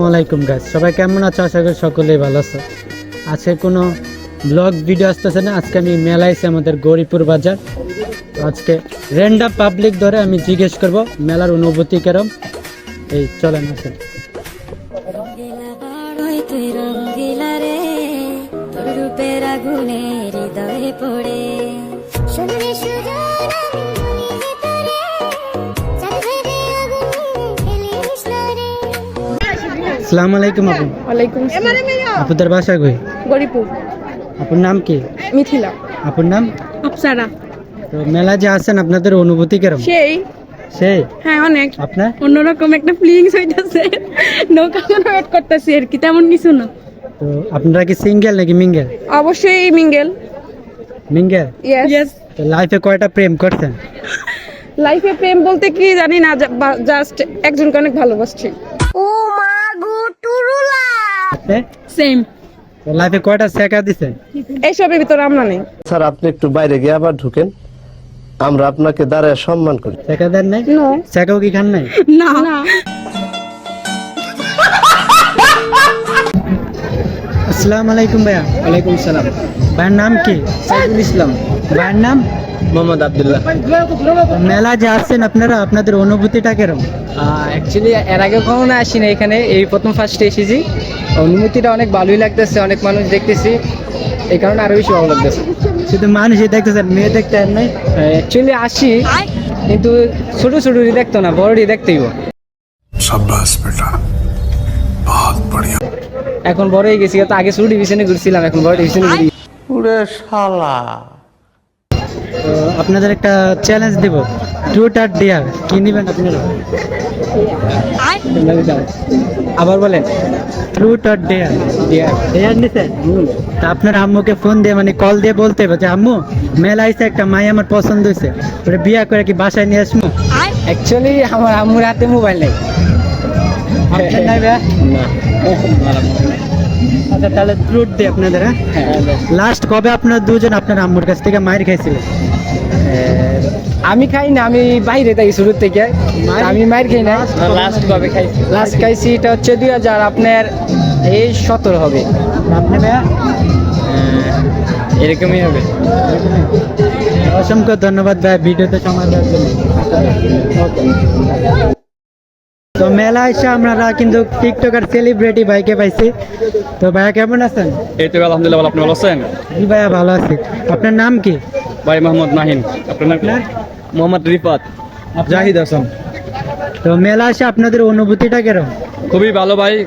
আসসালামাইকুম গাইস, সবাই কেমন আছো? আশা করি সকলেই ভালো আছো। আজকে কোনো ব্লগ ভিডিও আসতেছে না। আজকে আমি মেলায় আছি আমাদের গৌরীপুর বাজার। আজকে র্যান্ডম পাবলিক ধরে আমি জিজ্ঞেস করব মেলার অনুভূতি কেরম। এই চলেন আসেন। আসসালামু আলাইকুম আপু। ওয়ালাইকুম আসসালাম। আপনাদের বাসা কই? গরিপুর। আপনার নাম কি? মিথিলা। আপনার নাম? আফসারা। তো মেলা যে আছেন আপনাদের অনুভূতি কেরম? সেই হ্যাঁ, অনেক আপনার অন্যরকম একটা ফিলিংস হইতাছে। নৌকা ওয়েট করতেছি আর কি, তেমন কিছু না। তো আপনারা কি সিঙ্গেল নাকি মিঙ্গেল? অবশ্যই মিঙ্গেল। মিঙ্গেল। ইয়েস। তো লাইফে কয়টা প্রেম করছেন? লাইফে প্রেম বলতে কি জানি না, জাস্ট একজনকে অনেক ভালোবাসছি। ও মা গো টুরুলা। আপনি? সেম। তো লাইফে কয়টা সেকা দিছেন? এইসবের ভিতরে আমরা নেই। স্যার আপনি একটু বাইরে গিয়ে আবার ঢুকেন, আমরা আপনাকে দাঁড়ায় সম্মান করি। সেকা দেন নাই? নো। সেকাও কি খান নাই? না। আসসালামু আলাইকুম ভাইয়া। ওয়ালাইকুম সালাম। ভাইয়ের নাম কি? সাইদুল ইসলাম। ভাইয়ের নাম? মোহাম্মদ আব্দুল্লাহ। মেলা যে আসছেন আপনারা, আপনাদের অনুভূতিটা কেরম? অ্যাকচুয়ালি এর আগে কখনো আসি না এখানে, এই প্রথম ফার্স্টে এসেছি। অনুভূতিটা অনেক ভালোই লাগতেছে, অনেক মানুষ দেখতেছি, এই কারণে আরো বেশি ভালো লাগতেছে। শুধু মানুষই দেখতেছেন, মেয়ে দেখতে আর নাই? অ্যাকচুয়ালি আসি, কিন্তু ছোট ছোটই দেখতো না, বড়ই দেখতেই। शाबाश बेटा, बहुत बढ़िया। এখন বড় হয়ে গেছি, তো আগে ছোট ডিভিশনে ঘুরছিলাম, এখন বড় ডিভিশনে ঘুরি। তো আপনাদের একটা চ্যালেঞ্জ দিব, ট্রুথ আর ডেয়ার। কি নেবেন আপনারা? আবার বলেন। ট্রুথ আর ডেয়ার। ডেয়ার নিছেন? তা আপনার আম্মুকে ফোন দিয়ে মানে কল দিয়ে বলতে হবে যে আম্মু মেলা আইছে, একটা মাই আমার পছন্দ হয়েছে, ওটা বিয়া করে কি বাসায় নিয়ে আসবো? অ্যাকচুয়ালি আমার আম্মুর হাতে মোবাইল নেই। আপনার নাই ভাইয়া? আচ্ছা তাহলে ট্রুথ দিই আপনাদের। লাস্ট কবে আপনারা দুজন আপনার আম্মুর কাছ থেকে মাইর খাইছিলেন? আমি খাই না, আমি বাইরে থাকি শুরু থেকে, আমি মায়ের খাই না। লাস্ট কবে খাইছি? লাস্ট খাইছি এটা হচ্ছে 2000 আপনার এই 17 হবে। আপনি ভাইয়া? এরকমই হবে। অসংখ্য ধন্যবাদ ভাই ভিডিওতে সময় দেওয়ার জন্য। তো মেলা এসে আমরা কিন্তু টিকটকার সেলিব্রিটি ভাইকে পাইছি। তো ভাইয়া কেমন আছেন? এই তো আলহামদুলিল্লাহ, আপনি ভালো আছেন? জি ভাইয়া ভালো আছি। আপনার নাম কি? ভাই মোহাম্মদ নাহিন। আপনার নাম? আপনার? মোহাম্মদ রিফাত জাহিদ হাসান। তো মেলা এসে আপনাদের অনুভূতিটা কেরম? খুবই ভালো ভাই।